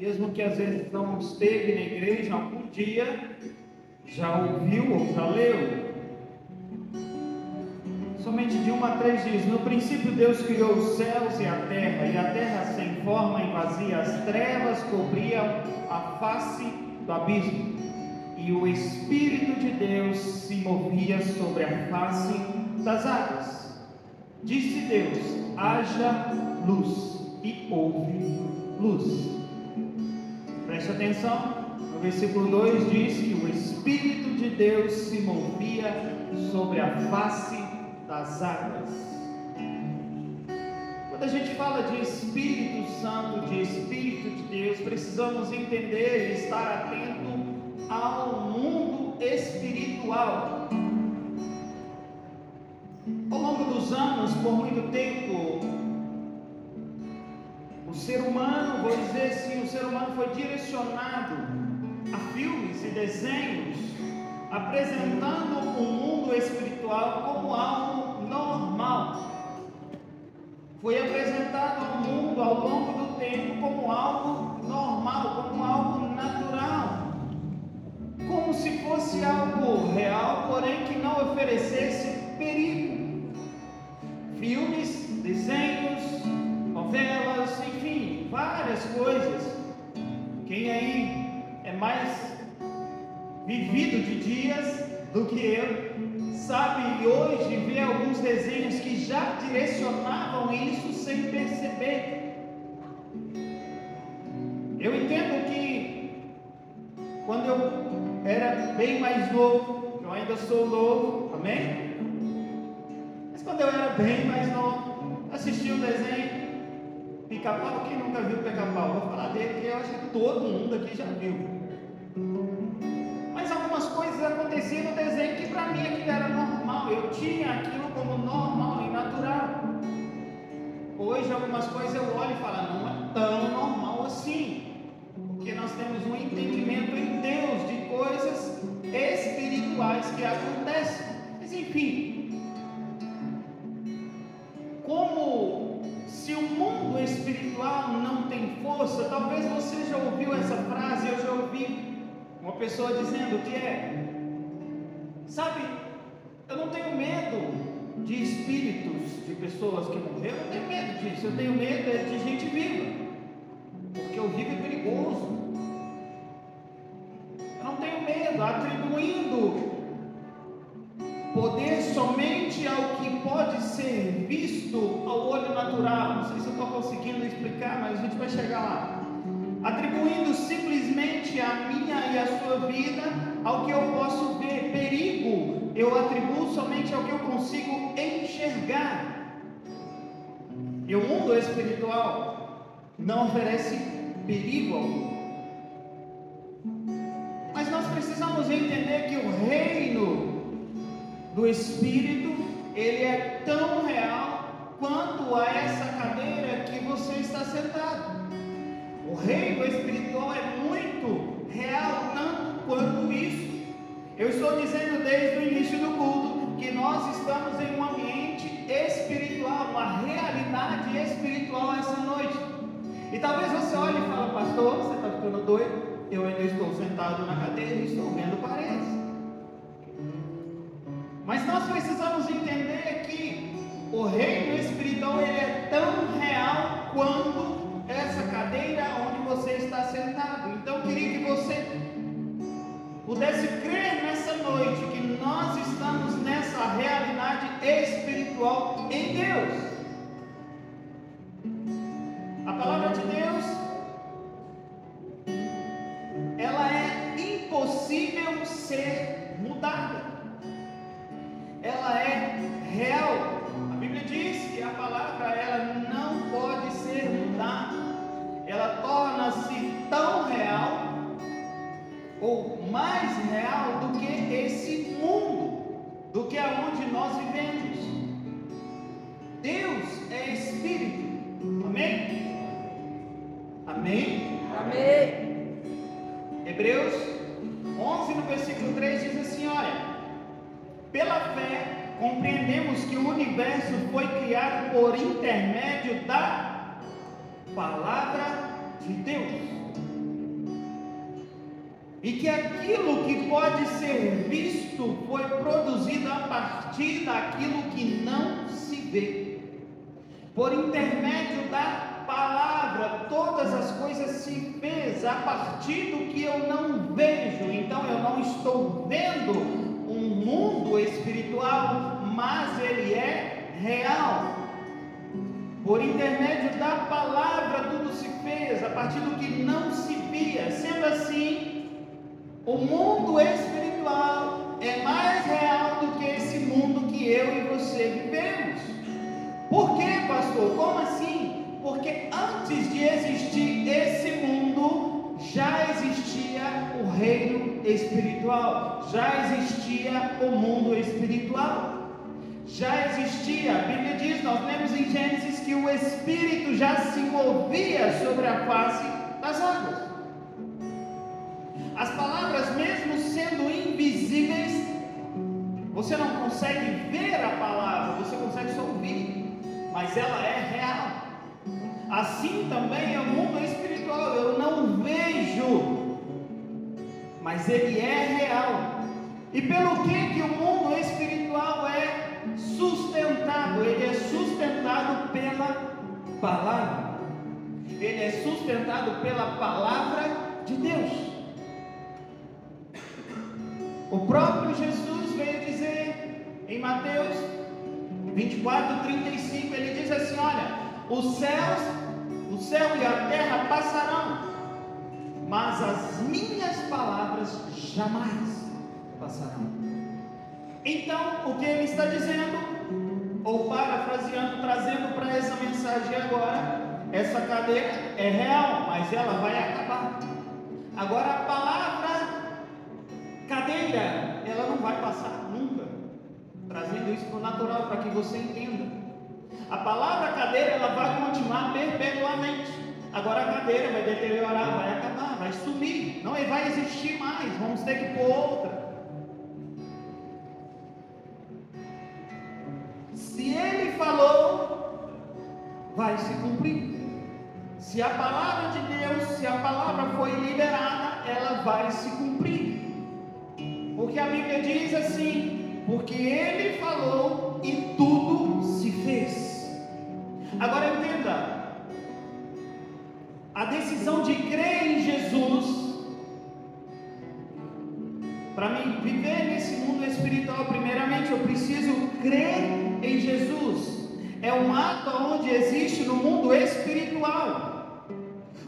mesmo que às vezes não esteve na igreja algum dia, já ouviu ou já leu. Somente de 1 a 3 diz: no princípio Deus criou os céus e a terra sem forma e vazia, as trevas cobriam a face do abismo, e o Espírito de Deus se movia sobre a face das águas. Disse Deus: haja luz, e houve luz. Preste atenção, no versículo 2 diz que o Espírito de Deus se movia sobre a face das águas. Quando a gente fala de Espírito Santo, de Espírito de Deus, precisamos entender e estar atento ao mundo espiritual. Ao longo dos anos, por muito tempo, o ser humano, vou dizer assim, o ser humano foi direcionado a filmes e desenhos apresentando o mundo espiritual como algo normal. Foi apresentado ao mundo ao longo do tempo como algo normal, como algo natural, como se fosse algo real, porém que não oferecesse perigo. Filmes, desenhos, novelas, enfim, várias coisas. Quem aí é mais vivido de dias do que eu, sabe hoje ver alguns desenhos que já direcionavam isso sem perceber. Eu entendo que quando eu era bem mais novo, eu ainda sou novo, amém? Mas quando eu era bem mais novo, assisti um desenho Pica-Pau. Quem nunca viu Pica-Pau? Vou falar dele, que eu acho que todo mundo aqui já viu. Mas algumas coisas aconteciam no desenho que para mim aquilo era normal. Eu tinha aquilo como normal e natural. Hoje algumas coisas eu olho e falo, não é tão normal assim, porque nós temos um entendimento em Deus de coisas espirituais que acontecem. Mas enfim, como se o mundo espiritual não tem força, talvez você já ouviu essa frase, eu já ouvi uma pessoa dizendo que sabe, eu não tenho medo de espíritos de pessoas que morreram, eu não tenho medo disso, eu tenho medo de gente viva, porque o vivo é perigoso. Eu não tenho medo, atribuindo poder somente ao que pode ser visto ao olho natural. Não sei se eu estou conseguindo explicar, mas a gente vai chegar lá. Atribuindo simplesmente a minha e a sua vida ao que eu posso ver. Perigo eu atribuo somente ao que eu consigo enxergar. E o mundo espiritual não oferece perigo algum. Mas nós precisamos entender que o reino do Espírito, ele é tão real quanto a essa cadeira que você está sentado. O reino espiritual é muito real, tanto quanto isso. Eu estou dizendo desde o início do culto que nós estamos em um ambiente espiritual, uma realidade espiritual essa noite. E talvez você olhe e fale, pastor, você está ficando doido? Eu ainda estou sentado na cadeira e estou vendo paredes. Mas nós precisamos entender que o reino espiritual ele é tão real quanto essa cadeira onde você está sentado. Então eu queria que você pudesse crer nessa noite que nós estamos nessa realidade espiritual em Deus. A palavra de Deus, ela é impossível ser mudada. Ela é real. A Bíblia diz que a palavra ela não pode ser mudada. Ela torna-se tão real ou mais real do que esse mundo, do que aonde nós vivemos. Deus é Espírito. Amém? Amém? Amém. Hebreus 11 no versículo 3 diz assim, olha: pela fé compreendemos que o universo foi criado por intermédio da palavra de Deus. e que aquilo que pode ser visto foi produzido a partir daquilo que não se vê. Por intermédio da palavra, todas as coisas se fez a partir do que eu não vejo. Então eu não estou vendo um mundo espiritual, mas ele é real. Por intermédio da palavra tudo se fez a partir do que não se via. Sendo assim, o mundo espiritual é mais real do que esse mundo que eu e você vivemos. Por quê, pastor? Como assim? Porque antes de existir esse mundo, já existia o reino espiritual, já existia o mundo espiritual. Já existia, a Bíblia diz, nós lemos em Gênesis, que o Espírito já se movia sobre a face das águas. As palavras, mesmo sendo invisíveis, você não consegue ver a palavra, você consegue só ouvir, mas ela é real. Assim também é o mundo espiritual, eu não vejo, mas ele é real. E pelo que o mundo espiritual é sustentado? Ele é sustentado pela palavra. Ele é sustentado pela palavra de Deus. O próprio Jesus veio dizer em Mateus 24:35, ele diz assim: olha, o céu e a terra passarão, mas as minhas palavras jamais passarão. Então, o que ele está dizendo, ou parafraseando, trazendo para essa mensagem agora, essa cadeira é real, mas ela vai acabar. Agora, a palavra cadeira, ela não vai passar nunca. Trazendo isso para o natural, para que você entenda. A palavra cadeira, ela vai continuar perpetuamente. Agora a cadeira vai deteriorar, vai acabar, vai sumir, não vai existir mais, vamos ter que pôr outra. Se ele falou, vai se cumprir. Se a palavra de Deus, se a palavra foi liberada, ela vai se cumprir. Porque a Bíblia diz assim: porque ele falou e tudo se fez. Agora entenda, a decisão de crer em Jesus, para mim viver nesse mundo espiritual, primeiramente eu preciso crer em Jesus. É um ato onde existe no mundo espiritual.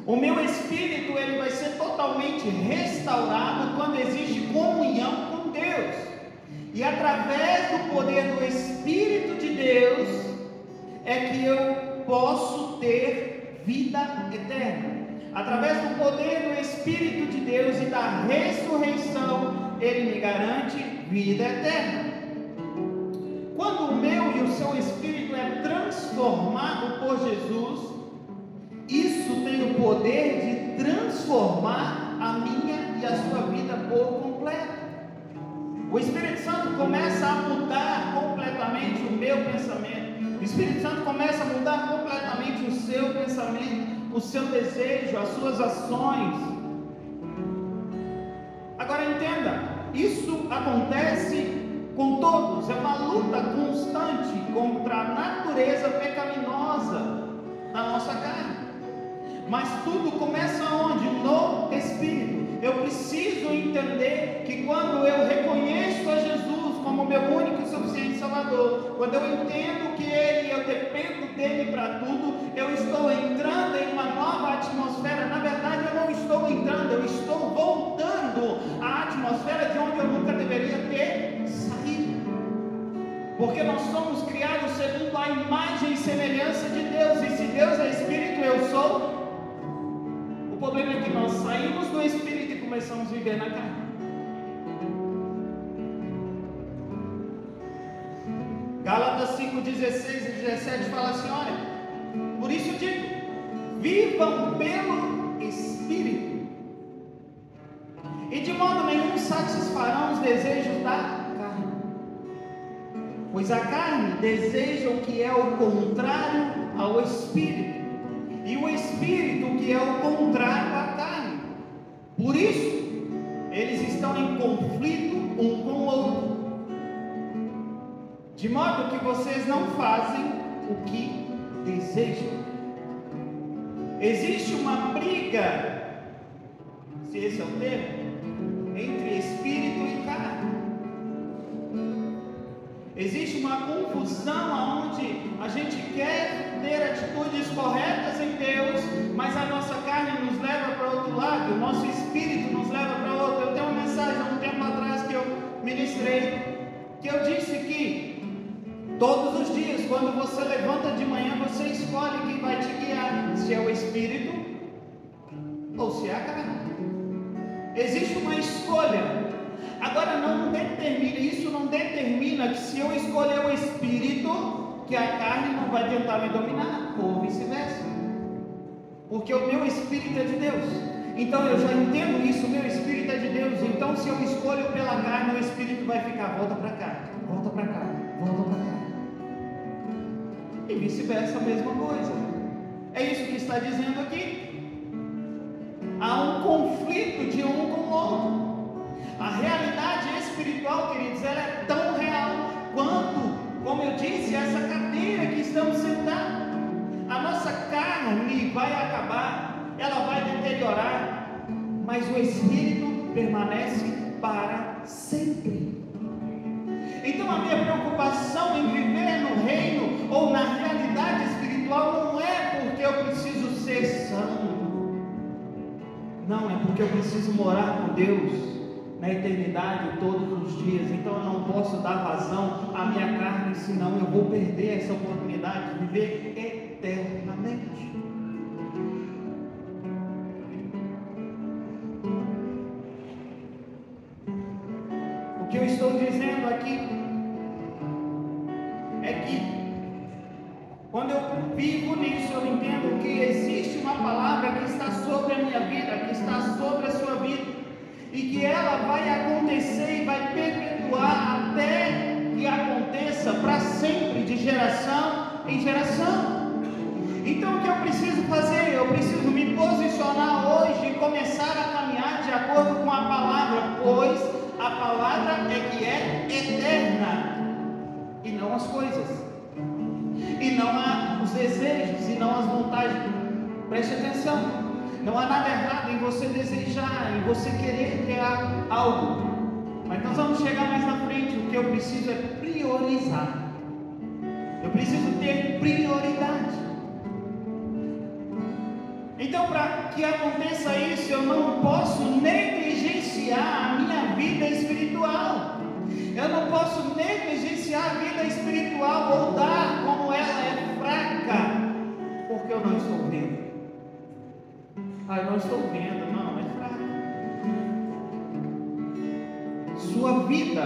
O meu espírito, ele vai ser totalmente restaurado quando existe comunhão com Deus. E através do poder do Espírito de Deus é que eu posso ter vida eterna. Através do poder do Espírito de Deus e da ressurreição, ele me garante vida eterna. Quando o meu e o seu espírito é transformado por Jesus, isso tem o poder de transformar a minha e a sua vida por completo. O Espírito Santo começa a mudar completamente o meu pensamento. O Espírito Santo começa a mudar completamente o seu pensamento, o seu desejo, as suas ações. Agora entenda, isso acontece com todos, é uma luta constante contra a natureza pecaminosa da nossa carne. Mas tudo começa onde? No Espírito. Eu preciso entender que quando eu reconheço a Jesus como meu único e suficiente Salvador, quando eu entendo que Ele, eu dependo dEle para tudo, eu estou entrando em uma nova atmosfera. Na verdade, eu não estou entrando, eu estou voltando à atmosfera de onde eu nunca deveria ter saído. Porque nós somos criados segundo a imagem e semelhança de Deus, e se Deus é Espírito, eu sou. O problema é que nós saímos do Espírito e começamos a viver na carne. Gálatas 5:16 e 17 fala assim: olha, por isso digo, vivam pelo Espírito, e de modo nenhum satisfarão os desejos da carne, pois a carne deseja o que é o contrário ao Espírito, e o Espírito que é o contrário à carne. Por isso, conflito um com o outro, de modo que vocês não fazem o que desejam. Existe uma briga, se esse é o termo, entre espírito e carne. Existe uma confusão onde a gente quer ter atitudes corretas em Deus, mas a nossa carne nos leva para outro lado, o nosso espírito nos leva para outro. Eu tenho uma mensagem há um tempo atrás que eu ministrei, que eu disse que todos os dias, quando você levanta de manhã, você escolhe quem vai te guiar, se é o espírito ou se é a carne. Existe uma escolha. Agora isso não determina que se eu escolher o espírito, que a carne não vai tentar me dominar, ou vice-versa, porque o meu espírito é de Deus. Então eu já entendo isso, o meu espírito é de Deus. Então se eu escolho pela carne, o espírito vai ficar, volta para cá, volta para cá, volta para cá, e vice-versa, a mesma coisa. É isso que está dizendo aqui. Há um conflito de um com o outro. A realidade espiritual, queridos, ela é tão real quanto, como eu disse, essa cadeira que estamos sentados. A nossa carne vai acabar, ela vai deteriorar, mas o espírito permanece para sempre. Então a minha preocupação em viver no reino ou na realidade espiritual não é porque eu preciso ser santo, não, é porque eu preciso morar com Deus na eternidade todos os dias. Então eu não posso dar vazão à minha carne, senão eu vou perder essa oportunidade de viver eternamente. O que eu estou dizendo aqui é que quando eu vivo nisso, eu entendo que existe uma palavra que está sobre a minha vida, que está sobre a sua vida, e que ela vai acontecer e vai perpetuar até que aconteça para sempre, de geração em geração. Então o que eu preciso fazer? Eu preciso me posicionar hoje e começar a caminhar de acordo com a palavra, pois a palavra é que é eterna, e não as coisas, e não os desejos, e não as vontades. Preste atenção. Não há nada errado em você desejar, em você querer ter algo, mas nós vamos chegar mais na frente. O que eu preciso é priorizar. Eu preciso ter prioridade. Então, para que aconteça isso, eu não posso negligenciar a minha vida espiritual. Eu não posso negligenciar a vida espiritual ou dar como ela é fraca, porque eu não estou vendo. Eu não estou vendo, não, é fraco. Sua vida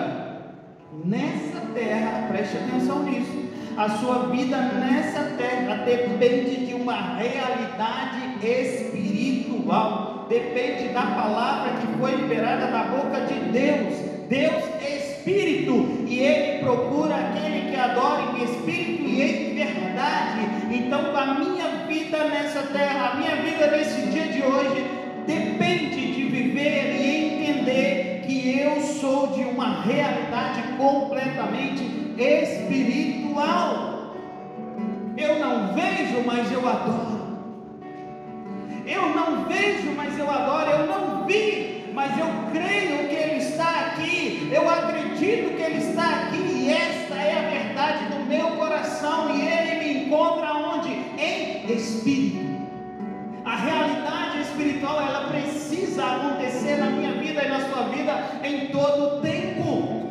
nessa terra, preste atenção nisso, a sua vida nessa terra depende de uma realidade espiritual, depende da palavra que foi liberada da boca de Deus. Deus é Espírito, e Ele procura aquele que adora em espírito e em verdade. Então a minha vida nessa terra, a minha vida nesse dia de hoje, depende de viver e entender que eu sou de uma realidade completamente espiritual. Eu não vejo, mas eu adoro. Eu não vejo, mas eu adoro. Eu não vi, mas eu creio que Ele está aqui. Eu acredito que Ele está aqui, e esta é a verdade do meu coração, e Ele me encontra onde? Em espírito. A realidade espiritual, ela precisa acontecer na minha vida e na sua vida em todo o tempo.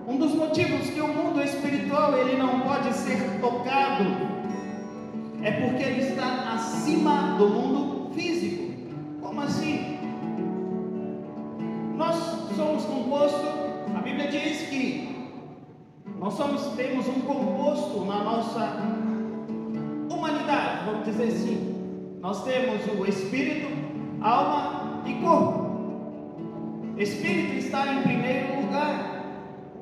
Um dos motivos que o mundo espiritual ele não pode ser tocado é porque ele está acima do mundo físico. Como assim? Nós somos composto, a Bíblia diz que temos um composto na nossa humanidade, vamos dizer assim. Nós temos o espírito, alma e corpo. Espírito está em primeiro lugar.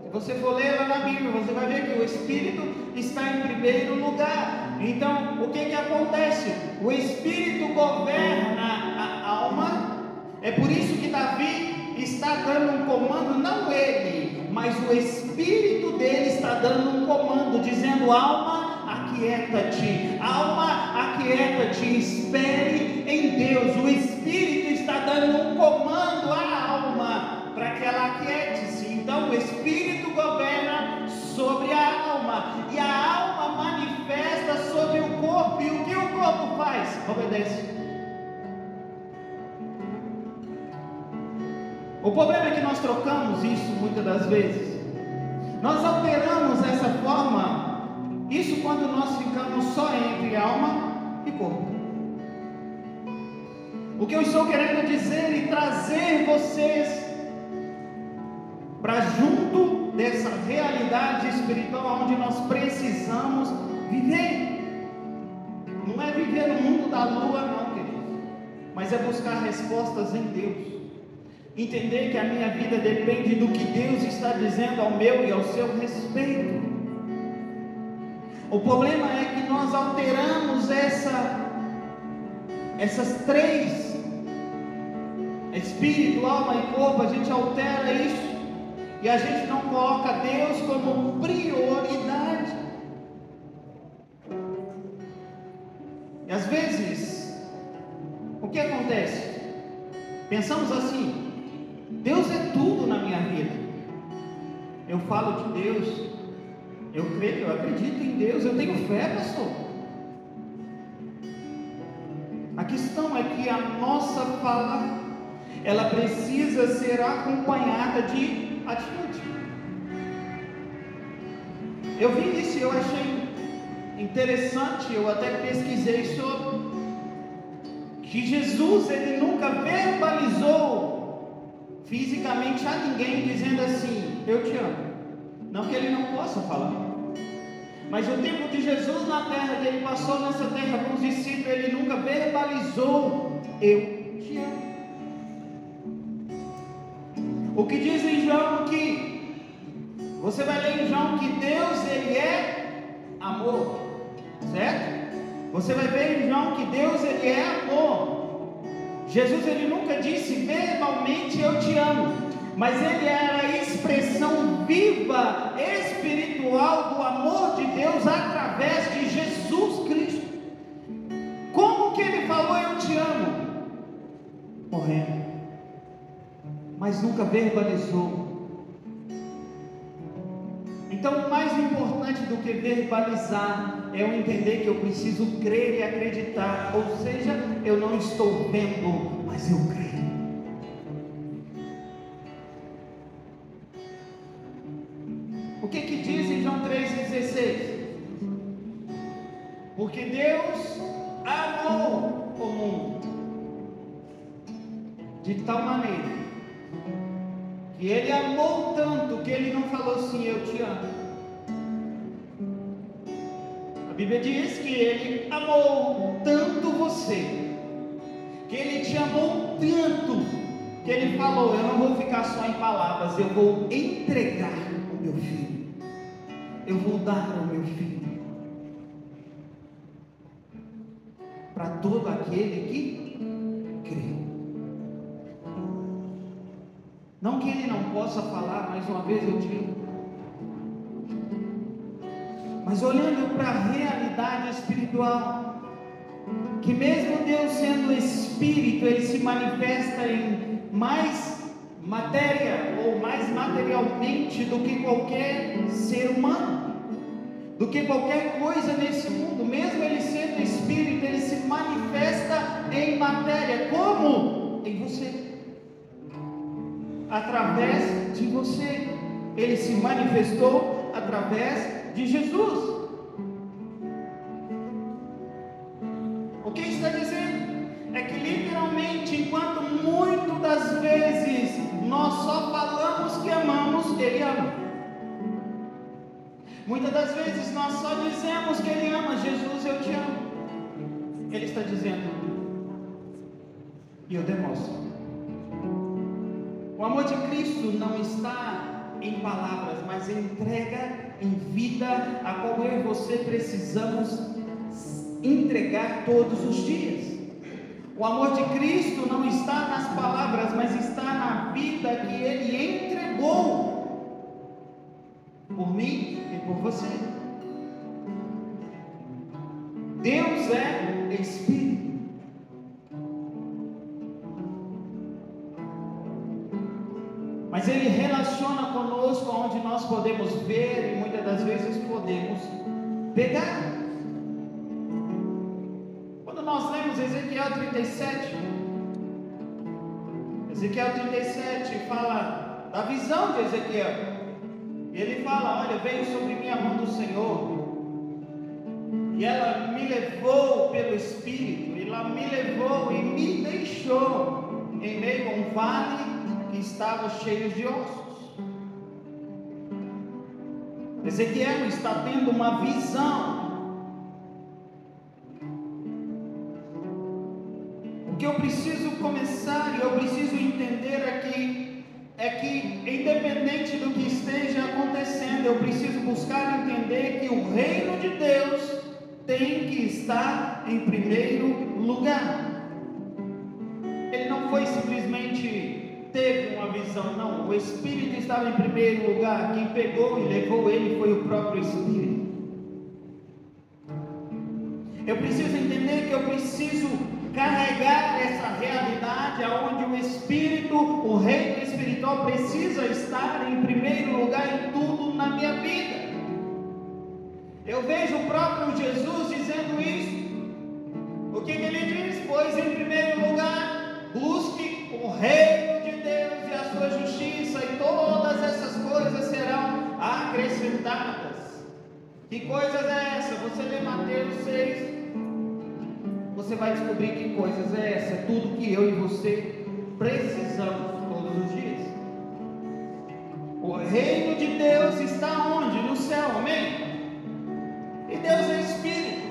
Se você for ler lá na Bíblia, você vai ver que o espírito está em primeiro lugar. Então, o que acontece? O espírito governa a alma Davi está dando um comando, não ele, mas o Espírito dele está dando um comando, dizendo: alma, aquieta-te, alma, aquieta-te, espere em Deus. O Espírito está dando um comando à alma para que ela aquiete-se. Então o Espírito governa sobre a alma, e a alma manifesta sobre o corpo. E o que o corpo faz? Obedece. O problema é que nós trocamos isso muitas das vezes. Nós alteramos essa forma, isso quando nós ficamos só entre alma e corpo. O que eu estou querendo dizer e trazer vocês para junto dessa realidade espiritual onde nós precisamos viver. Não é viver no mundo da lua, não, queridos, mas é buscar respostas em Deus. Entender que a minha vida depende do que Deus está dizendo ao meu e ao seu respeito. O problema é que nós alteramos essas três, espírito, alma e corpo, a gente altera isso, e a gente não coloca Deus como prioridade. E às vezes, o que acontece? Pensamos assim: Deus é tudo na minha vida. Eu falo de Deus, eu creio, eu acredito em Deus, eu tenho fé, pastor. A questão é que a nossa fala, ela precisa ser acompanhada de atitude. Eu vi isso e eu achei interessante, eu até pesquisei sobre, que Jesus, ele nunca verbalizou fisicamente a ninguém dizendo assim: eu te amo. Não que ele não possa falar, mas o tempo de Jesus na terra, que ele passou nessa terra com os discípulos, ele nunca verbalizou: eu te amo. O que diz em João, que você vai ler em João que Deus, ele é amor, certo? Você vai ver em João que Deus, ele é amor. Jesus, ele nunca disse verbalmente: eu te amo, mas ele era a expressão viva, espiritual do amor de Deus através de Jesus Cristo. Como que ele falou: eu te amo? Morrendo, mas nunca verbalizou. Então, o mais importante do que verbalizar é eu entender que eu preciso crer e acreditar. Ou seja, eu não estou vendo, mas eu creio. O que diz em João 3,16? Porque Deus amou o mundo de tal maneira que ele amou tanto que ele não falou assim: eu te amo. A Bíblia diz que ele amou tanto você, que ele te amou tanto, que ele falou: eu não vou ficar só em palavras, eu vou entregar o meu filho, eu vou dar o meu filho para todo aquele que crê. Não que ele não possa falar, mais uma vez eu digo, mas olhando para a realidade espiritual, que mesmo Deus sendo Espírito, ele se manifesta em mais matéria, ou mais materialmente do que qualquer ser humano, do que qualquer coisa nesse mundo. Mesmo ele sendo Espírito, ele se manifesta em matéria. Como? Em você. Através de você. Ele se manifestou através de Jesus. O que está dizendo? É que literalmente, enquanto muitas das vezes nós só falamos que amamos, ele ama. Muitas das vezes nós só dizemos que ele ama. Jesus, eu te amo. Ele está dizendo, e eu demonstro. O amor de Cristo não está em palavras, mas em entrega, em vida, a qual eu e você precisamos entregar todos os dias. O amor de Cristo não está nas palavras, mas está na vida que Ele entregou por mim e por você. Deus é Espírito. Mas Ele relaciona conosco onde nós podemos ver e muitas das vezes podemos pegar. Quando nós lemos Ezequiel 37, Ezequiel 37 fala da visão de Ezequiel. Ele fala: olha, veio sobre mim a mão do Senhor, e ela me levou pelo Espírito, ela me levou e me deixou em meio a um vale que estava cheio de ossos. Ezequiel está tendo uma visão. O que eu preciso começar e eu preciso entender aqui é que, independente do que esteja acontecendo, eu preciso buscar entender que o reino de Deus tem que estar em primeiro lugar. Ele não foi simplesmente teve uma visão, não. O Espírito estava em primeiro lugar. Quem pegou e levou ele foi o próprio Espírito. Eu preciso entender que eu preciso carregar essa realidade aonde o Espírito, o reino espiritual precisa estar em primeiro lugar em tudo na minha vida. Eu vejo o próprio Jesus dizendo isso. O que ele diz? Pois em primeiro lugar, busque o reino de Deus e a sua justiça, e todas essas coisas serão acrescentadas. Que coisas é essa? Você lê Mateus 6, você vai descobrir que coisas é essa. É tudo que eu e você precisamos todos os dias. O reino de Deus está onde? No céu, amém? E Deus é Espírito.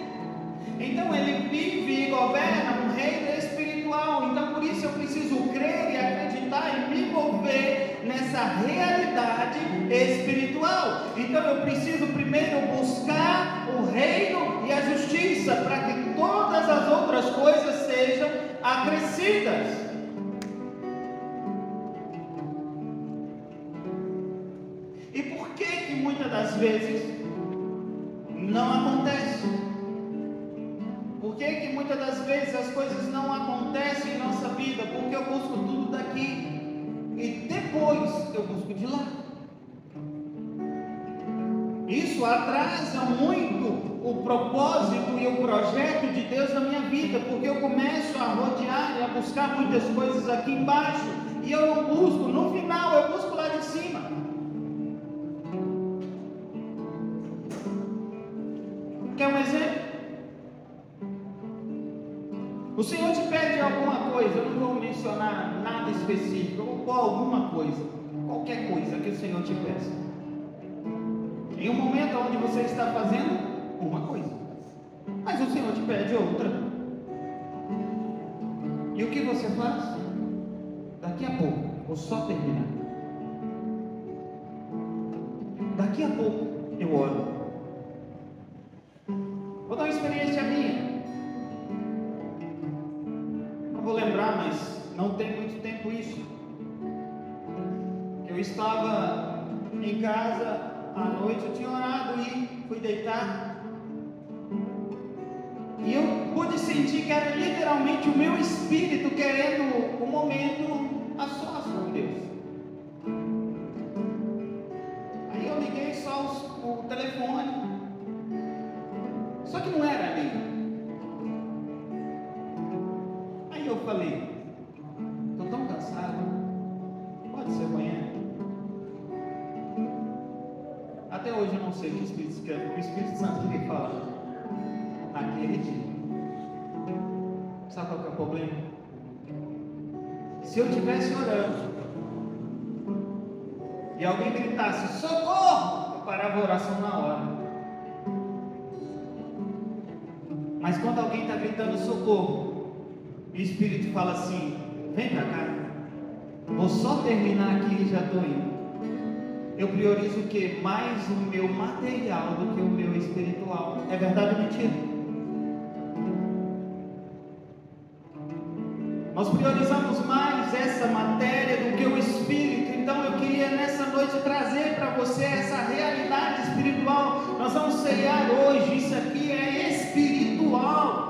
Então Ele vive e governa um reino espiritual. Então por isso eu preciso crer e acreditar e me mover nessa realidade espiritual. Então eu preciso primeiro buscar o reino e a justiça, para que todas as outras coisas sejam acrescidas. E por que muitas das vezes não acontece? Por que muitas das vezes as coisas não acontecem em nossa vida? Porque eu busco tudo daqui e depois eu busco de lá. Isso atrasa muito o propósito e o projeto de Deus na minha vida, porque eu começo a rodear e a buscar muitas coisas aqui embaixo, e eu não busco, no final eu busco lá de cima. Quer um exemplo? O Senhor te pede alguma coisa, eu não vou mencionar nada específico, ou alguma coisa, qualquer coisa que o Senhor te peça. Em um momento onde você está fazendo uma coisa, mas o Senhor te pede outra. E o que você faz? Daqui a pouco, vou só terminar. Daqui a pouco eu oro. Vou dar uma experiência minha. Não vou lembrar, mas não tem muito tempo isso. Eu estava em casa à noite, eu tinha orado e fui deitar. E eu pude sentir que era literalmente o meu espírito querendo um momento a sós com Deus. Aí eu liguei só o telefone. Só que não era ali. Aí eu falei: estou tão cansado, pode ser amanhã. Até hoje eu não sei o que o Espírito Santo queria falar naquele dia. Sabe qual que é o problema? Se eu estivesse orando e alguém gritasse socorro, eu parava a oração na hora. Mas quando alguém está gritando socorro, o Espírito fala assim: vem para cá, vou só terminar aqui e já estou indo. Eu priorizo o que? Mais o meu material do que o meu espiritual. É verdade ou mentira? Nós priorizamos mais essa matéria do que o Espírito. Então eu queria nessa noite trazer para você essa realidade espiritual. Nós vamos ceiar hoje. Isso aqui é espiritual.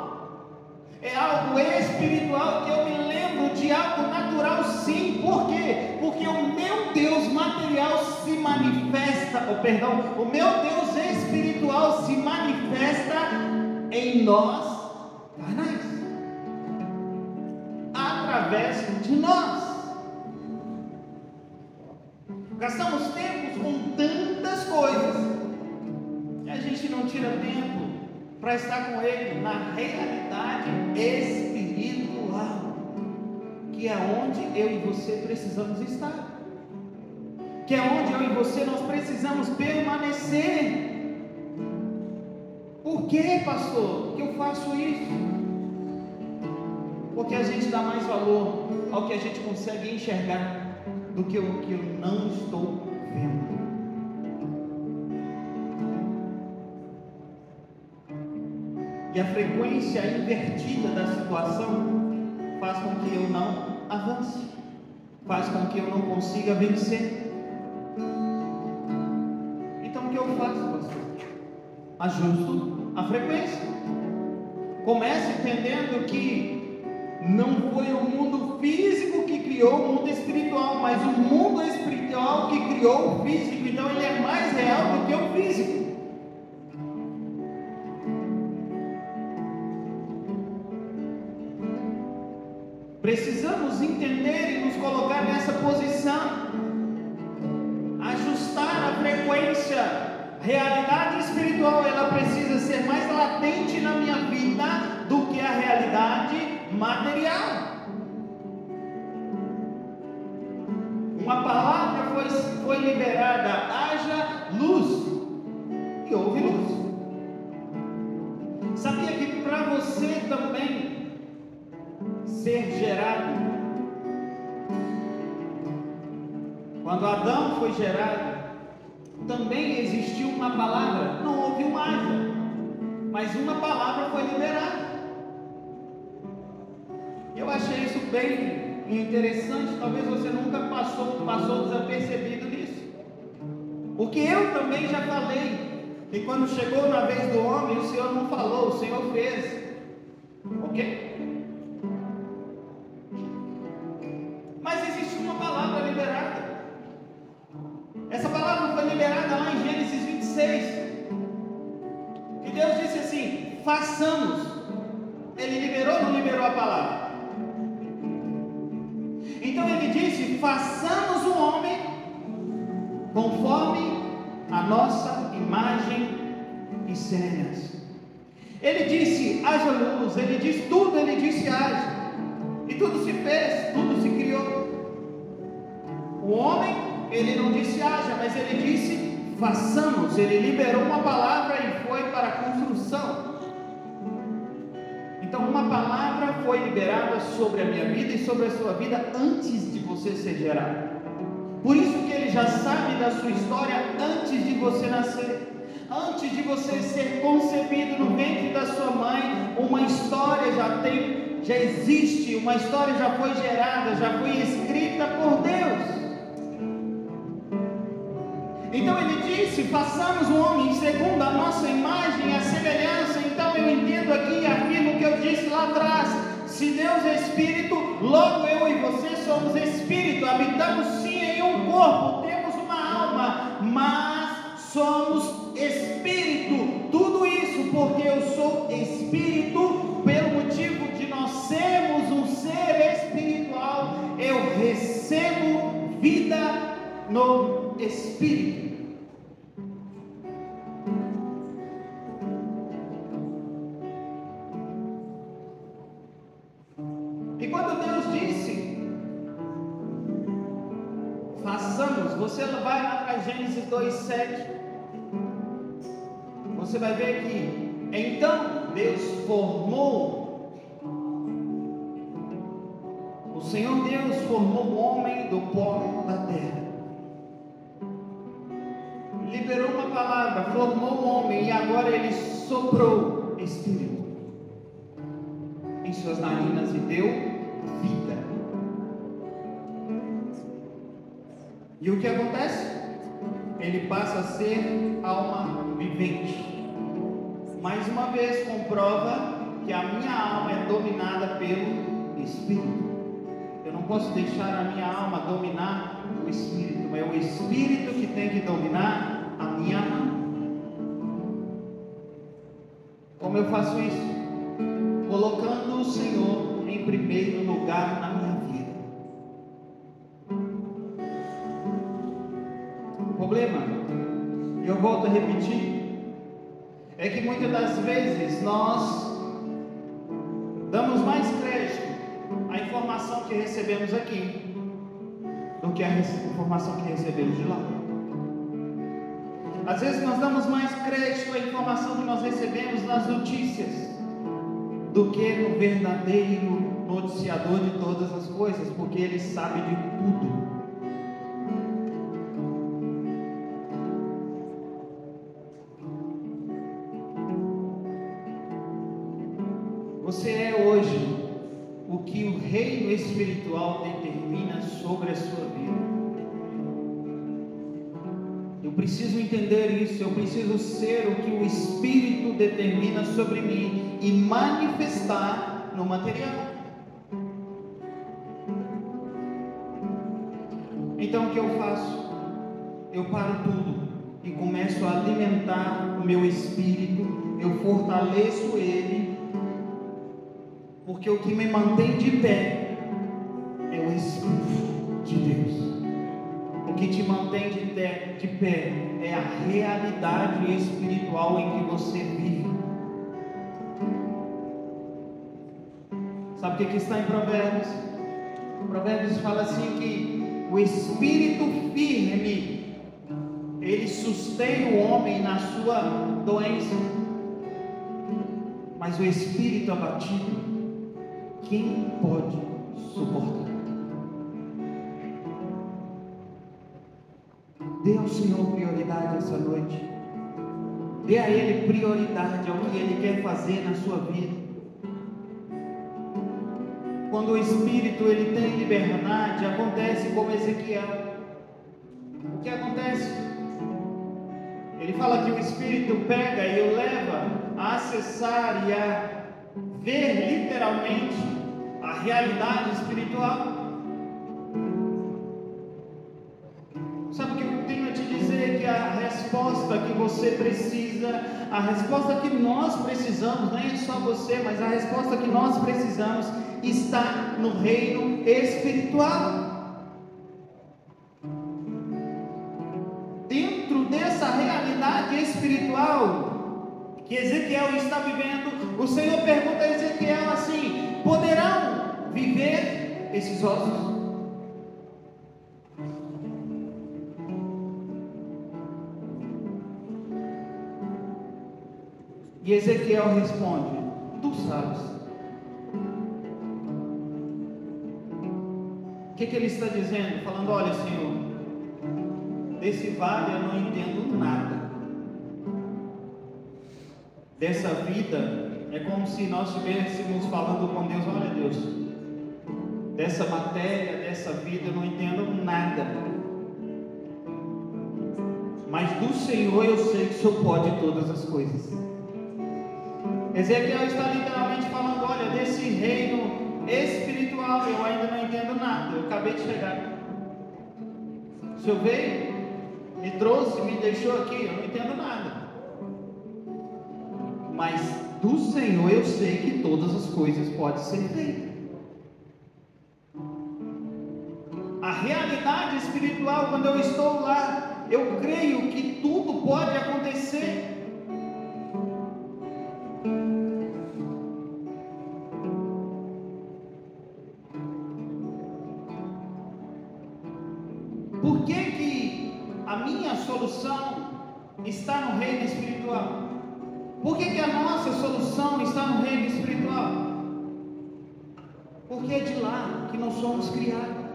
É algo espiritual que eu me lembro de algo natural, sim. Por quê? Porque o meu Deus material se manifesta, o meu Deus espiritual se manifesta em nós carnais, através de nós. Gastamos tempos com tantas coisas e a gente não tira tempo para estar com Ele na realidade espiritual, que é onde eu e você precisamos estar, que é onde eu e você nós precisamos permanecer. Por que, pastor, que eu faço isso? Porque a gente dá mais valor ao que a gente consegue enxergar do que o que eu não estou vendo. E a frequência invertida da situação faz com que eu não avance, faz com que eu não consiga vencer. Então o que eu faço, pastor? Ajusto a frequência. Comece entendendo que não foi o mundo físico que criou o mundo espiritual, mas o mundo espiritual que criou o físico. Então ele é mais real do que o físico. Precisamos entender e nos colocar nessa posição, ajustar a frequência. A realidade espiritual, ela precisa ser mais latente na minha vida do que a realidade material. Uma palavra foi liberada: haja luz, e houve luz. Sabia que para você também ser gerado, quando Adão foi gerado, também existiu uma palavra, não houve um haja, mas uma palavra foi liberada. Eu achei isso bem interessante. Talvez você nunca passou desapercebido nisso, porque eu também já falei que quando chegou na vez do homem, o Senhor não falou, o Senhor fez, ok? Mas existe uma palavra liberada. Essa palavra foi liberada lá em Gênesis 26, que Deus disse assim: façamos. Ele liberou ou não liberou a palavra? Então ele disse: façamos o homem conforme a nossa imagem e semelhança. Ele disse: haja luz. Ele disse tudo, ele disse haja. E tudo se fez, tudo se criou. O homem, ele não disse haja, mas ele disse façamos. Ele liberou uma palavra e foi para a construção. Então uma palavra foi liberada sobre a minha vida e sobre a sua vida antes de você ser gerado. Por isso que ele já sabe da sua história antes de você nascer. Antes de você ser concebido no ventre da sua mãe, uma história já existe, uma história já foi gerada, já foi escrita por Deus. Então ele disse: façamos o homem segundo a nossa imagem e a semelhança. Então eu entendo aqui e afirmo o que eu disse lá atrás: se Deus é Espírito, logo eu e você somos Espírito. Habitamos sim em um corpo, temos uma alma, mas somos Espírito. Tudo isso porque eu sou Espírito, pelo motivo de nós sermos um ser espiritual, eu recebo vida no Espírito. E quando Deus disse façamos, você vai lá para Gênesis 2:7, você vai ver que então Deus formou, o Senhor Deus formou o homem do pó da terra, liberou uma palavra, formou o homem, e agora ele soprou Espírito em suas narinas e deu vida. E o que acontece? Ele passa a ser alma vivente. Mais uma vez comprova que a minha alma é dominada pelo Espírito. Eu não posso deixar a minha alma dominar o Espírito, mas é o Espírito que tem que dominar a minha alma. Como eu faço isso? Colocando o Senhor em primeiro lugar na minha vida. O problema, e eu volto a repetir, é que muitas das vezes nós damos mais crédito à informação que recebemos aqui do que a informação que recebemos de lá. Às vezes nós damos mais crédito à informação que nós recebemos nas notícias do que no verdadeiro noticiador de todas as coisas, porque ele sabe de tudo. Você é hoje o que o reino espiritual determina sobre a sua vida. Eu preciso entender isso, eu preciso ser o que o Espírito determina sobre mim e manifestar no material. Então o que eu faço? Eu paro tudo e começo a alimentar o meu espírito, eu fortaleço ele, porque o que me mantém de pé é o Espírito de Deus. O que te mantém de pé é a realidade espiritual em que você vive. Sabe o que está em Provérbios? Provérbios fala assim que o espírito firme, ele sustém o homem na sua doença, mas o espírito abatido, quem pode suportar? Dê ao Senhor prioridade essa noite. Dê a Ele prioridade ao que Ele quer fazer na sua vida. Quando o Espírito ele tem liberdade, acontece como Ezequiel. O que acontece? Ele fala que o Espírito pega e o leva a acessar e a ver literalmente a realidade espiritual. Sabe o que eu tenho a te dizer? Que a resposta que você precisa, a resposta que nós precisamos, não é só você, mas a resposta que nós precisamos está no reino espiritual. Dentro dessa realidade espiritual que Ezequiel está vivendo, o Senhor pergunta a Ezequiel assim: poderão viver esses ossos? E Ezequiel responde: tu sabes. O que ele está dizendo? Falando: olha, Senhor, desse vale eu não entendo nada. Dessa vida é como se nós estivéssemos falando com Deus: olha, Deus, dessa matéria, dessa vida eu não entendo nada, mas do Senhor eu sei que o Senhor pode todas as coisas. Ezequiel está literalmente falando: olha, desse reino espiritual eu ainda não entendo nada, eu acabei de chegar. O Senhor veio, me trouxe, me deixou aqui, eu não entendo nada, mas do Senhor eu sei que todas as coisas podem ser feitas. A realidade espiritual, quando eu estou lá, eu creio que tudo pode acontecer. Por que a minha solução está no reino espiritual? Por que a nossa solução está no reino espiritual? Porque é de lá que nós somos criados.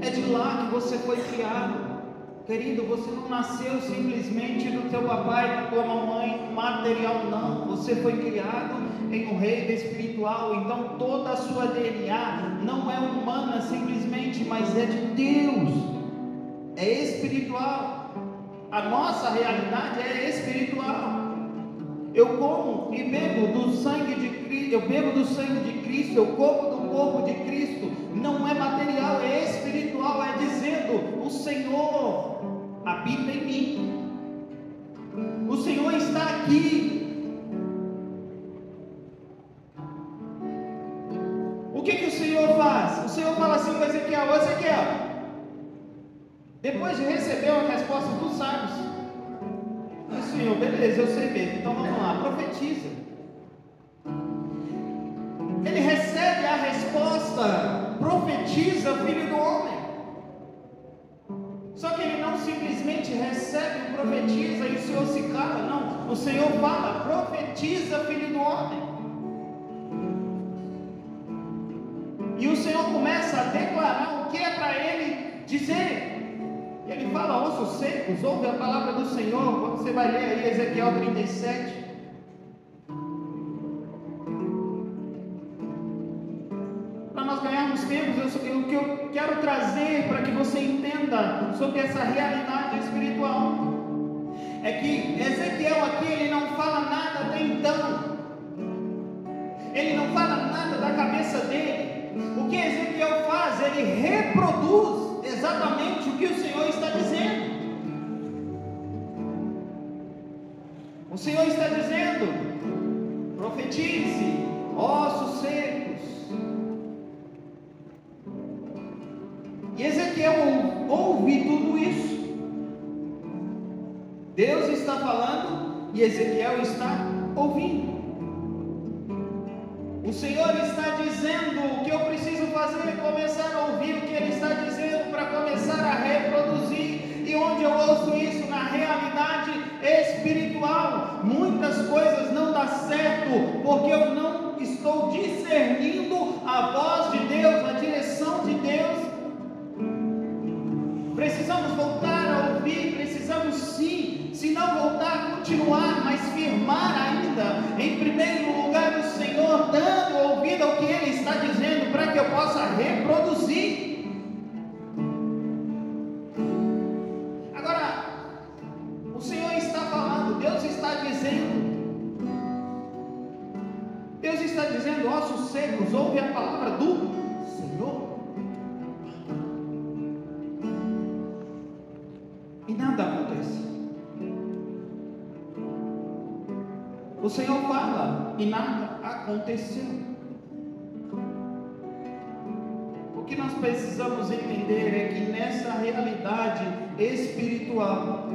É de lá que você foi criado. Querido, você não nasceu simplesmente do teu papai e da tua mamãe material, não. Você foi criado em um reino espiritual. Então toda a sua DNA não é humana simplesmente, mas é de Deus. É espiritual. A nossa realidade é espiritual. Eu como e bebo do sangue de Cristo, eu como do corpo de Cristo. Não é material, é espiritual, é dizendo: o Senhor habita em mim, o Senhor está aqui. O que o Senhor faz? O Senhor fala assim com Ezequiel: Ezequiel, depois de receber uma resposta, tu sabes. Senhor, beleza, eu sei mesmo, então vamos lá, profetiza. Ele recebe a resposta: profetiza, filho do homem. Só que ele não simplesmente recebe o profetiza e o Senhor se cala, não. O Senhor fala: profetiza, filho do homem. E o Senhor começa a declarar o que é para ele dizer. Ele fala: ossos secos, ouve a palavra do Senhor. Quando você vai ler aí Ezequiel 37, para nós ganharmos tempo, o que eu quero trazer para que você entenda sobre essa realidade espiritual é que Ezequiel aqui, ele não fala nada até então, ele não fala nada da cabeça dele. O que Ezequiel faz? Ele reproduz exatamente o que o Senhor está dizendo. O Senhor está dizendo: profetize, ossos secos. E Ezequiel ouve tudo isso. Deus está falando e Ezequiel está ouvindo. O Senhor está dizendo: o que eu preciso fazer é começar a ouvir o que Ele está dizendo para começar a reproduzir. E onde eu ouço isso? Na realidade espiritual. Muitas coisas não dão certo porque eu não estou discernindo a voz de Deus, a direção de Deus. Precisamos voltar a ouvir, precisamos sim, se não voltar, continuar, mas firmar ainda em primeiro lugar o Senhor, dando ouvido ao que Ele está dizendo, para que eu possa reproduzir. Agora, o Senhor está falando, Deus está dizendo, ossos secos, ouve a palavra do Senhor. E nada acontece. O Senhor fala e nada aconteceu. O que nós precisamos entender é que nessa realidade espiritual,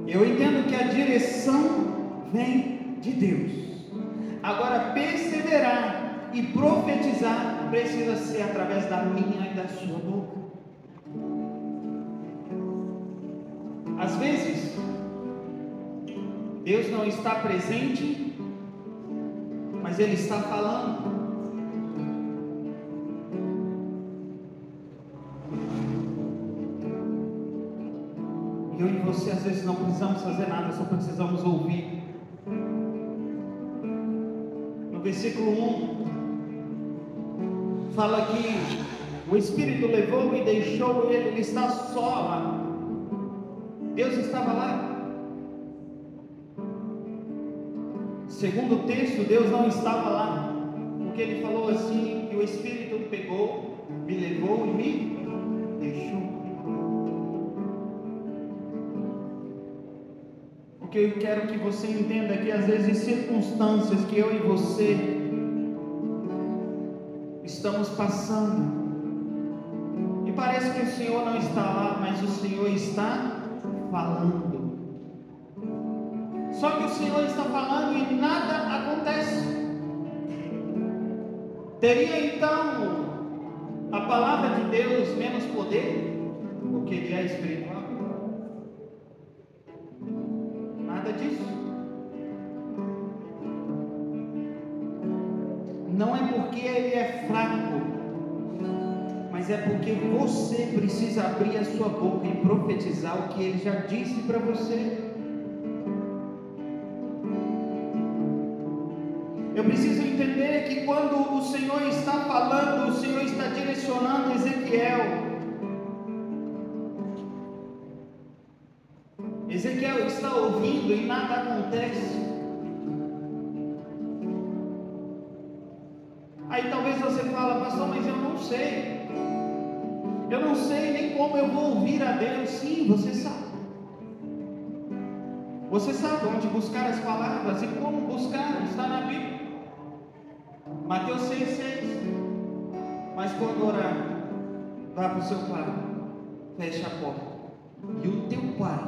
eu entendo que a direção vem de Deus. Agora, perseverar e profetizar precisa ser através da minha e da sua boca. Às vezes, Deus não está presente, mas Ele está falando. Eu e você, às vezes, não precisamos fazer nada, só precisamos ouvir. No versículo 1, fala que o Espírito levou e deixou ele está só lá. Deus estava lá. Segundo o texto, Deus não estava lá, porque Ele falou assim, que o Espírito pegou, me levou e me deixou. O que eu quero que você entenda é que às vezes circunstâncias que eu e você estamos passando, e parece que o Senhor não está lá, mas o Senhor está falando. Só que o Senhor está falando e nada acontece. Teria então a palavra de Deus menos poder? Porque Ele é espiritual? Nada disso. Não é porque Ele é fraco, mas é porque você precisa abrir a sua boca e profetizar o que Ele já disse para você. Eu preciso entender que quando o Senhor está falando, o Senhor está direcionando Ezequiel. Ezequiel está ouvindo e nada acontece. Aí talvez você fala, pastor, mas eu não sei. Eu não sei nem como eu vou ouvir a Deus. Sim, você sabe. Você sabe onde buscar as palavras e como buscar, está na Bíblia. Mateus 6,6. Mas quando orar, vá para o seu quarto, feche a porta, e o teu pai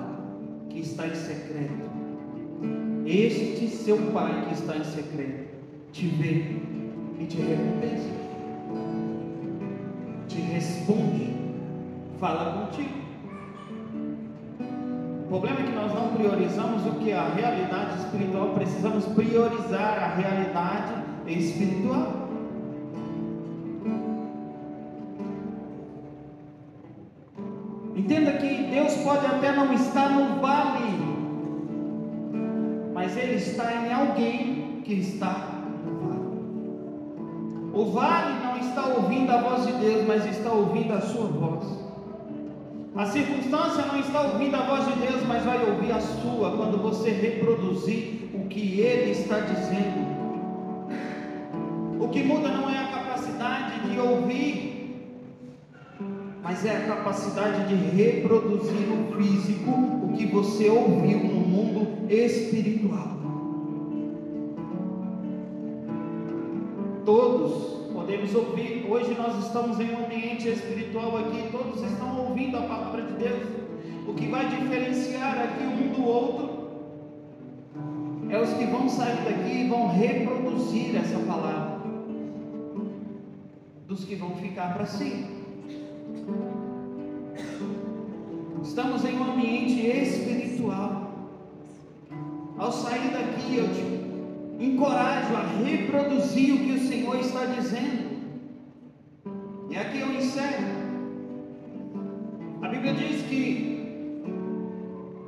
que está em secreto, este seu pai que está em secreto, te vê e te recompensa, te responde, fala contigo. O problema é que nós não priorizamos o que é a realidade espiritual. Precisamos priorizar a realidade espiritual. Entenda que Deus pode até não estar no vale, mas Ele está em alguém que está no vale. O vale não está ouvindo a voz de Deus, mas está ouvindo a sua voz. A circunstância não está ouvindo a voz de Deus, mas vai ouvir a sua, quando você reproduzir o que Ele está dizendo. O que muda não é a capacidade de ouvir, mas é a capacidade de reproduzir no físico o que você ouviu no mundo espiritual. Todos podemos ouvir. Hoje nós estamos em um ambiente espiritual aqui, todos estão ouvindo a palavra de Deus. O que vai diferenciar aqui um do outro é os que vão sair daqui e vão reproduzir essa palavra, dos que vão ficar para si. Estamos em um ambiente espiritual. Ao sair daqui, eu te encorajo a reproduzir o que o Senhor está dizendo. E aqui eu encerro. A Bíblia diz que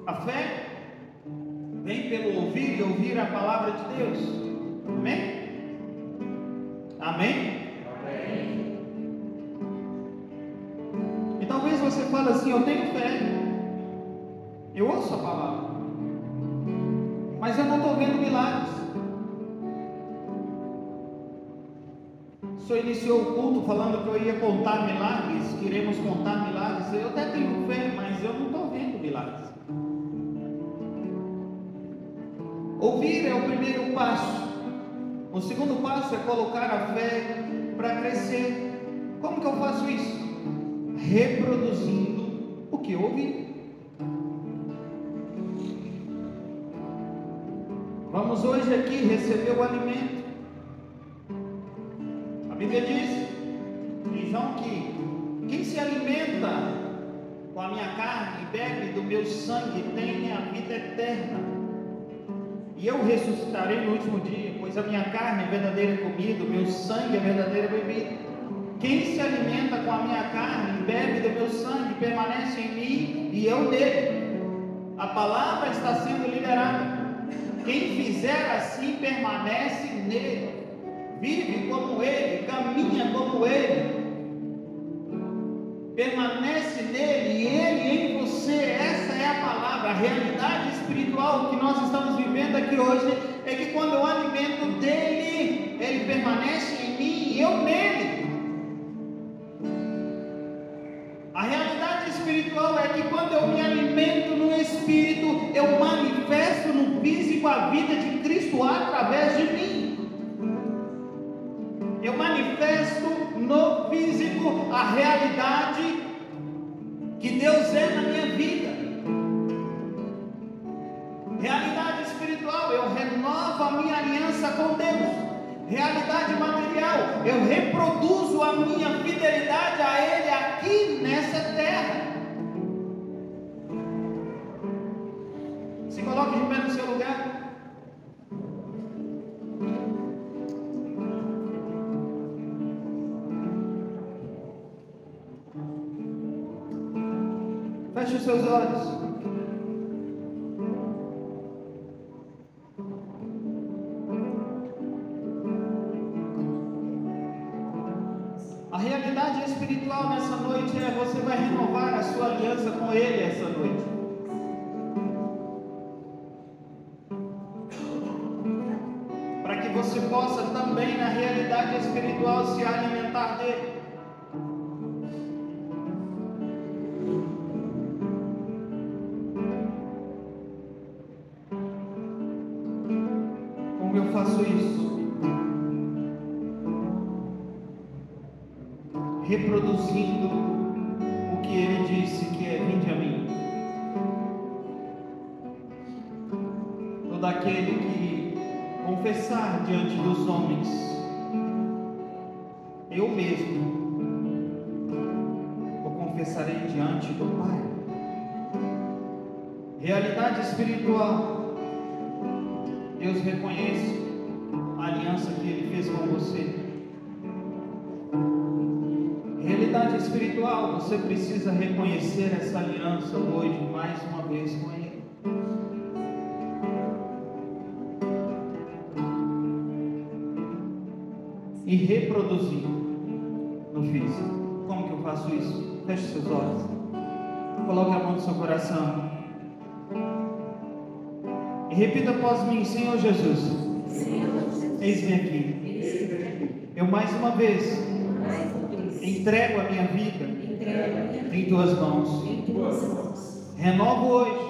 a fé vem pelo ouvir e ouvir a palavra de Deus. Amém? Amém? E talvez você fale assim, eu tenho fé, eu ouço a palavra, mas eu não estou vendo milagres. O senhor iniciou o culto falando que eu ia contar milagres, que iremos contar milagres. Eu até tenho fé, mas eu não estou vendo milagres. Ouvir é o primeiro passo. O segundo passo é colocar a fé para crescer. Como que eu faço isso? Reproduzindo o que eu ouvi. Vamos hoje aqui receber o alimento. A Bíblia diz em João que quem se alimenta com a minha carne e bebe do meu sangue tem a vida eterna, e eu ressuscitarei no último dia, pois a minha carne é verdadeira comida, o meu sangue é verdadeira bebida. Quem se alimenta com a minha carne e bebe do meu sangue permanece em mim e eu nele. A palavra está sendo liberada. Quem fizer assim permanece nele, vive como ele, caminha como ele, permanece nele e ele em você. Essa é a palavra. A realidade espiritual que nós estamos vivendo aqui hoje é que quando eu alimento dele, ele permanece em mim e eu nele. A realidade espiritual é que quando eu me alimento no Espírito, eu manifesto no físico a vida de Cristo através de mim. Eu manifesto no físico a realidade que Deus é na minha vida. Realidade espiritual, eu renovo a minha aliança com Deus. Realidade material, eu reproduzo a minha fidelidade a Ele aqui nessa terra. Se coloque de pé no seu lugar. Feche os seus olhos. A realidade espiritual nessa noite é: você vai renovar a sua aliança com Ele essa noite. Para que você possa também, na realidade espiritual, se alimentar dele. Como eu faço isso? Reproduzindo o que Ele disse, que é: vinde a mim. Todo aquele que confessar diante dos homens, eu mesmo o confessarei diante do Pai. Realidade espiritual. Deus reconhece a aliança que Ele fez com você. Realidade espiritual, você precisa reconhecer essa aliança hoje, mais uma vez, com Ele. E reproduzir no físico. Como que eu faço isso? Feche seus olhos. Coloque a mão no seu coração. E repita após mim: Senhor Jesus, eis-me aqui. Eu mais uma vez entrego a minha vida em tuas mãos. Renovo hoje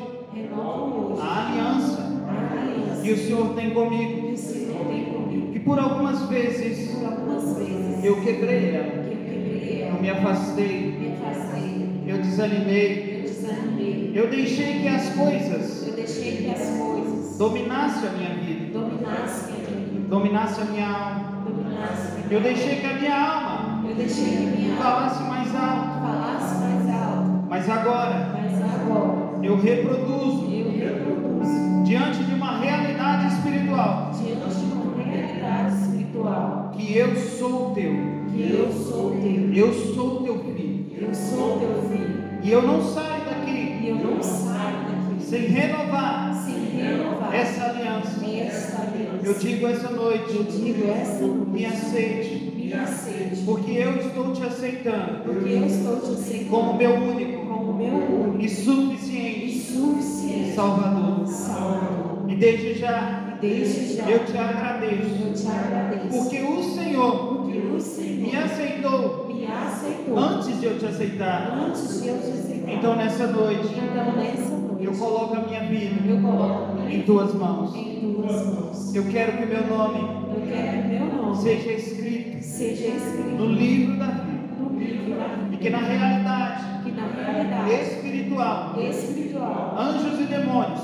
a aliança que o Senhor tem comigo. Que por algumas vezes eu quebrei ela, eu me afastei, eu desanimei, eu deixei que as coisas dominassem a minha vida, dominassem a minha alma. Eu deixei que a minha alma falasse mais alto. Mas agora eu reproduzo diante de uma realidade espiritual que eu sou teu. Eu sou teu filho. E eu não saio daqui sem renovar essa aliança. Eu digo essa noite: me aceite. Porque eu estou te aceitando como meu único e suficiente Salvador. E desde já eu te agradeço, porque o Senhor me aceitou antes de eu te aceitar. Então nessa noite eu coloco a minha vida em tuas mãos. Eu quero que meu nome seja escrito no livro da vida. E que na realidade espiritual, anjos e demônios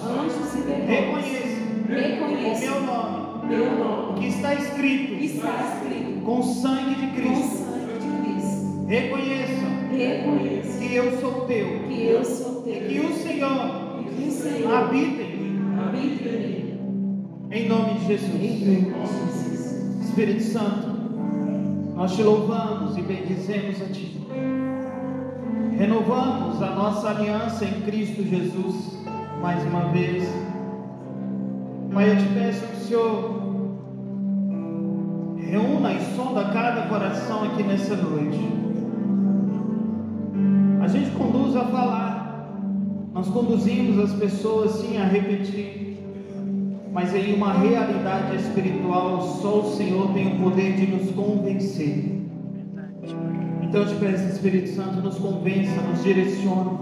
reconheçam o meu nome, que está escrito com o sangue de Cristo. Reconheçam que eu sou teu, e que o Senhor habita em mim. Em nome de Jesus. Espírito Santo, nós te louvamos e bendizemos a ti. Renovamos a nossa aliança em Cristo Jesus mais uma vez. Pai, eu te peço que o Senhor reúna e sonda cada coração aqui nessa noite. A gente conduz a falar, nós conduzimos as pessoas sim a repetir, mas em uma realidade espiritual só o Senhor tem o poder de nos convencer. Então eu te peço, Espírito Santo, nos convença, nos direciona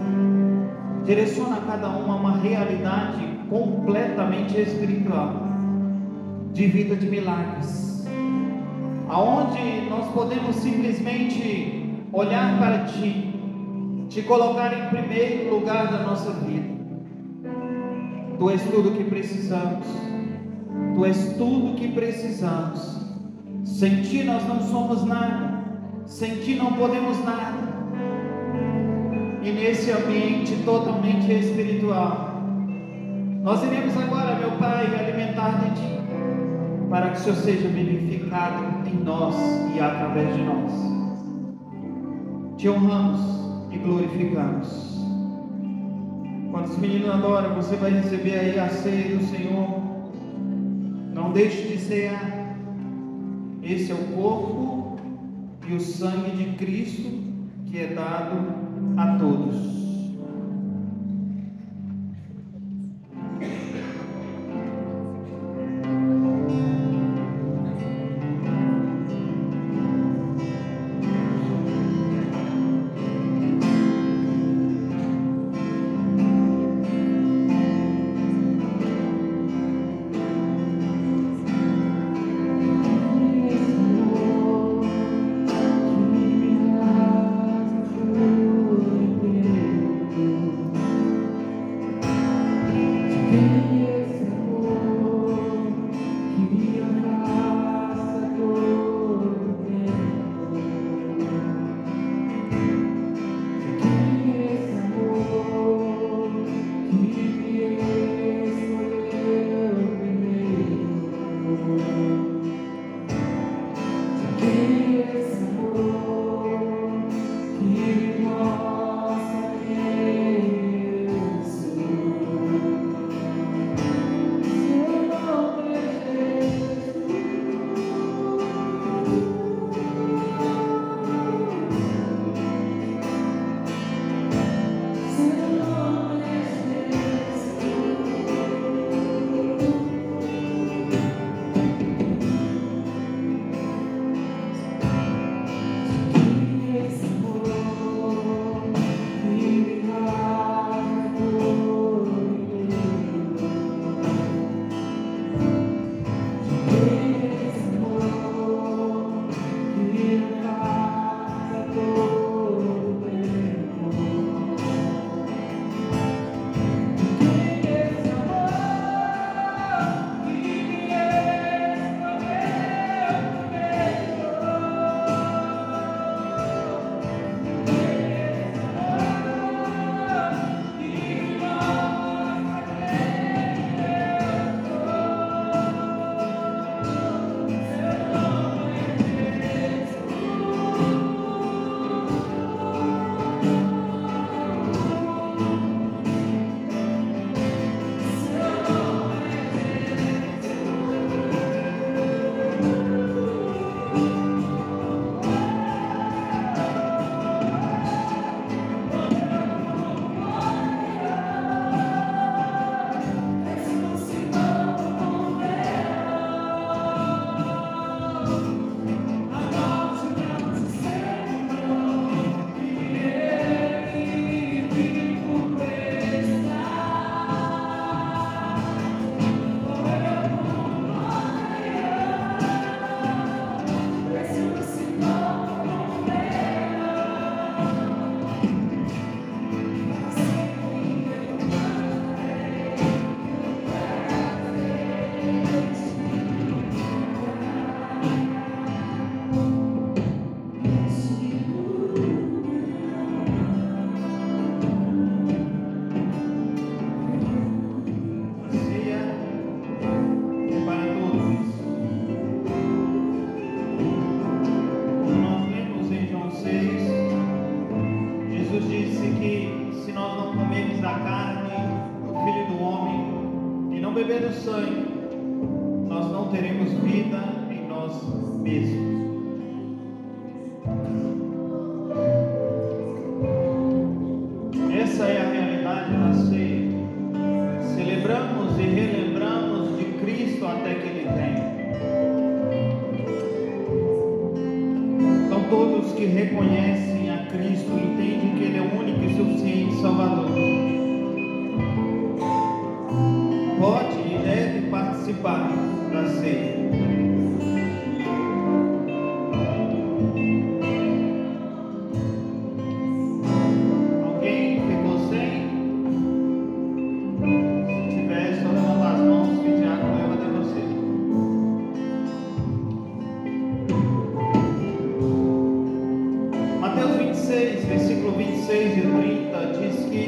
a cada um a uma realidade completamente espiritual, de vida de milagres, aonde nós podemos simplesmente olhar para ti, te colocar em primeiro lugar da nossa vida. Tu és tudo que precisamos. Tu és tudo que precisamos. Sem ti nós não somos nada. Sem ti não podemos nada. E nesse ambiente totalmente espiritual, nós iremos agora, meu Pai, alimentar de ti, para que o Senhor seja vivificado em nós e através de nós. Te honramos e glorificamos. Enquanto os meninos adoram, você vai receber aí a ceia do Senhor. Não deixe de cear. Esse é o corpo e o sangue de Cristo que é dado a todos. beber do sangue, nós não teremos vida em nós mesmos. Essa é a realidade da ceia. Celebramos e relembramos de Cristo até que Ele venha. Então todos que reconhecem a Cristo entendem que Ele é o único e suficiente Salvador. Pode e deve participar da ceia. Alguém ficou sem? Se tiver, só levanta as mãos que o diácono leva até você. Mateus 26, versículo 26 e 30 diz que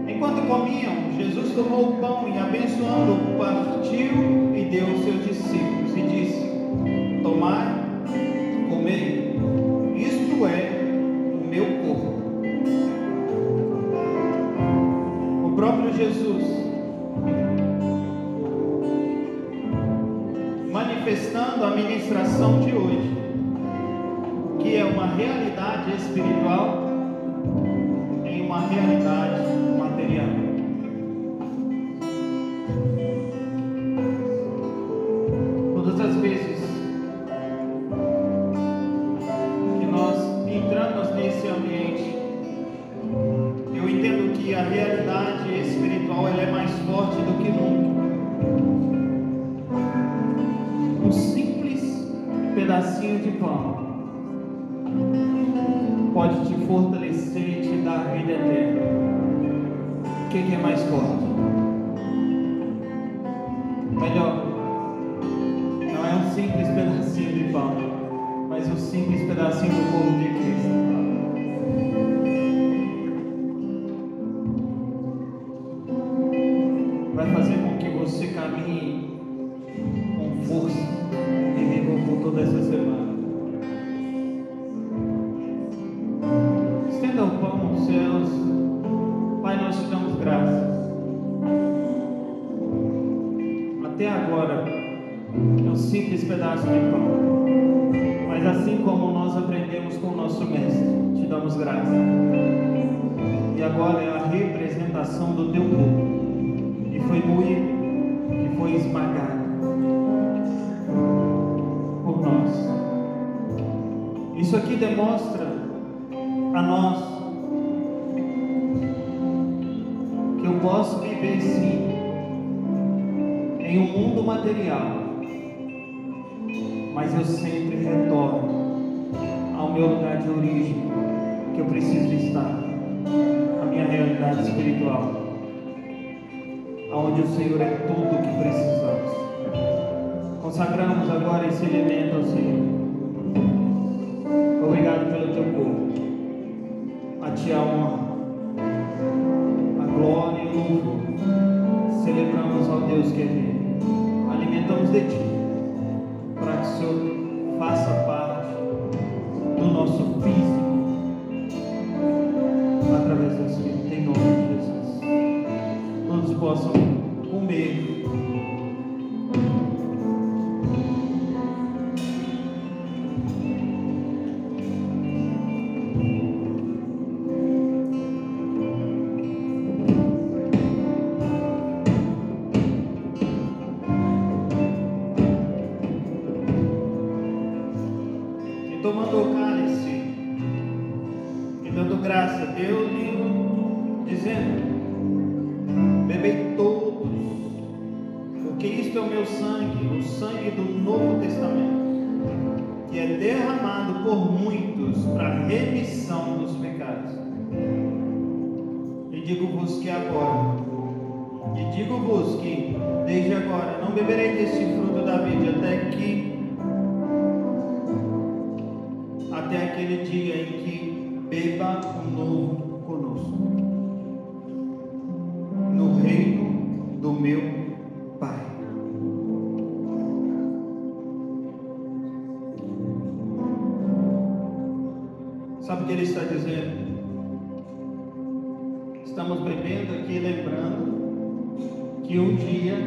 enquanto comiam, Jesus tomou o pão e, abençoando, partiu e deu aos seus discípulos e disse: tomai, comei, isto é o meu corpo. uma realidade espiritual em uma realidade material. Todas as vezes que nós entramos nesse ambiente, eu entendo que a realidade espiritual ela é mais forte do que nunca. Um simples pedacinho de pão pode te fortalecer e te dar vida eterna. O que é mais forte? Melhor, não é um simples pedacinho de pão, mas um simples pedacinho do corpo de Cristo. Vai fazer com que você caminhe com força e viva por toda essa semana. Estenda o pão aos céus. Pai, nós te damos graças. Até agora é um simples pedaço de pão, mas assim como nós aprendemos com o nosso mestre, te damos graças. E agora é a representação do teu corpo, que foi moído, que foi esmagado por nós. Isso aqui demonstra a nós que eu posso viver sim em um mundo material, mas eu sempre retorno ao meu lugar de origem, que eu preciso estar, a minha realidade espiritual, onde o Senhor é tudo o que precisamos. Consagramos agora esse elemento ao Senhor. Obrigado pelo teu corpo. A ti a honra, a glória e o louvor. Celebramos ao Deus que é vivo. Alimentamos de ti, para que o Senhor faça parte do nosso físico, através do Espírito, em nome de Jesus. Todos possam comer. E tomando o cálice e dando graça a Deus, dizendo: bebei todos, porque isto é o meu sangue, o sangue do Novo Testamento, que é derramado por muitos para remissão dos pecados. E digo-vos que agora, desde agora, não beberei deste fruto da vida até aquele dia em que beba o novo conosco, no reino do meu Pai. Sabe o que ele está dizendo? Estamos bebendo aqui, lembrando que um dia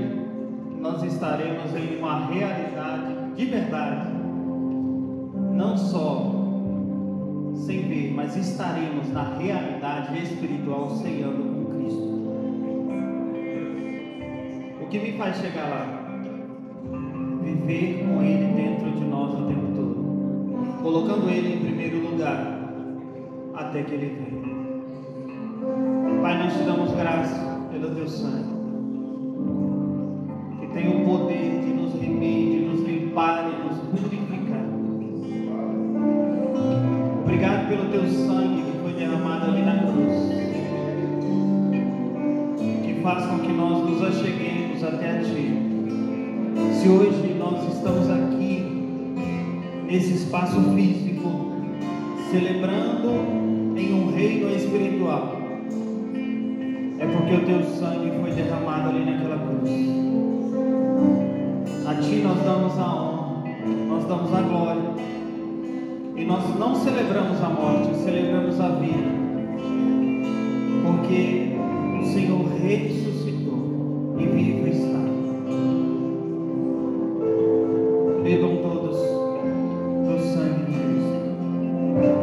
nós estaremos em uma realidade de verdade, não só sem ver, mas estaremos na realidade espiritual ceando com Cristo. O que me faz chegar lá? Viver com Ele dentro de nós o tempo todo, colocando Ele em primeiro lugar, até que Ele venha. Pai, nós te damos graça pelo teu sangue, que tem o poder de nos remir, de nos limpar e nos purificar. Obrigado pelo teu sangue que foi derramado ali na cruz, que faz com que nós nos acheguemos até a ti. Se hoje nós estamos aqui nesse espaço físico, celebrando em um reino espiritual, é porque o teu sangue foi derramado ali naquela cruz. A ti nós damos a honra, nós damos a glória. E nós não celebramos a morte, celebramos a vida, porque o Senhor ressuscitou e vivo está. Bebam todos do sangue de Cristo.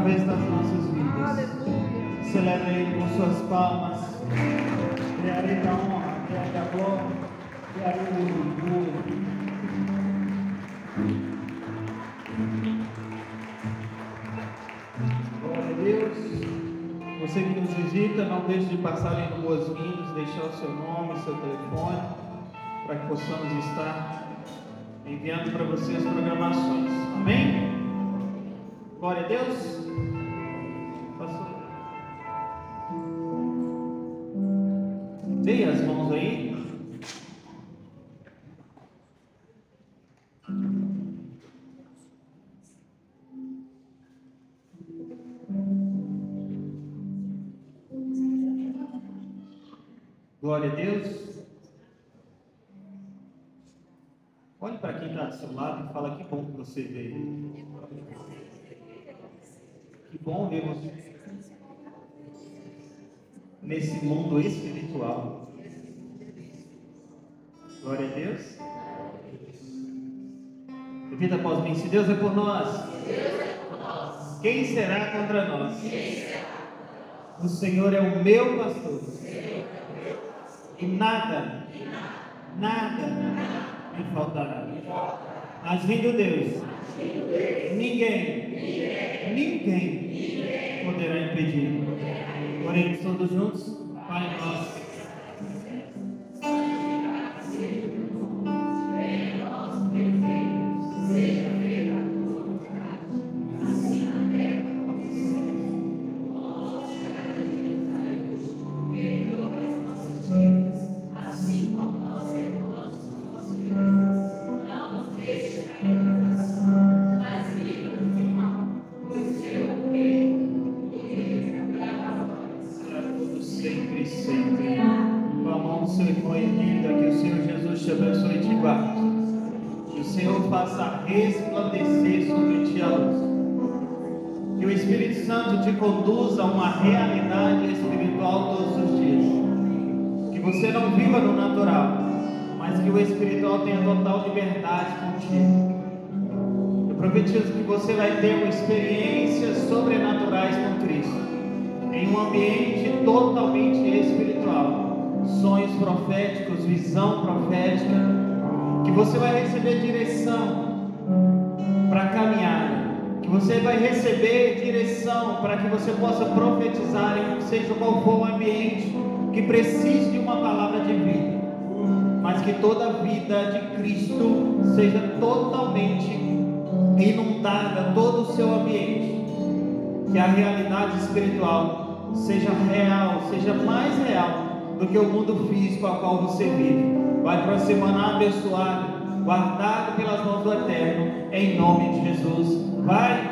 através das nossas vidas. Aleluia. Celebra Ele com suas palmas. Dê a Ele a honra, dê a Ele a glória, dê a Ele o louvor. Glória a Deus. Você que nos visita, não deixe de passar ali no Boas-Vindas, deixar o seu nome, seu telefone, para que possamos estar enviando para você as programações. Amém? Glória a Deus. Pastor, dê as mãos aí. Glória a Deus. Olhe para quem está do seu lado e fala: que bom que você veio. Que bom ver você nesse mundo espiritual. Glória a Deus. Repita após mim: se Deus é por nós, quem será contra nós? O Senhor é o meu pastor. E nada me faltará. Mas vindo Deus, ninguém poderá impedir. Oremos todos juntos. Pai nosso. Resplandecer sobre ti a luz. Que o Espírito Santo te conduza a uma realidade espiritual todos os dias. Que você não viva no natural, mas que o espiritual tenha total liberdade contigo. Eu profetizo que você vai ter uma experiências sobrenaturais com Cristo, em um ambiente totalmente espiritual. Sonhos proféticos, visão profética. Que você vai receber direção para a caminhada, que você vai receber direção para que você possa profetizar em seja qual for o ambiente que precise de uma palavra de vida, mas que toda a vida de Cristo seja totalmente inundada, todo o seu ambiente, que a realidade espiritual seja real, seja mais real do que o mundo físico a qual você vive. Vai para uma semana abençoada, guardado pelas mãos do Eterno, em nome de Jesus. Vai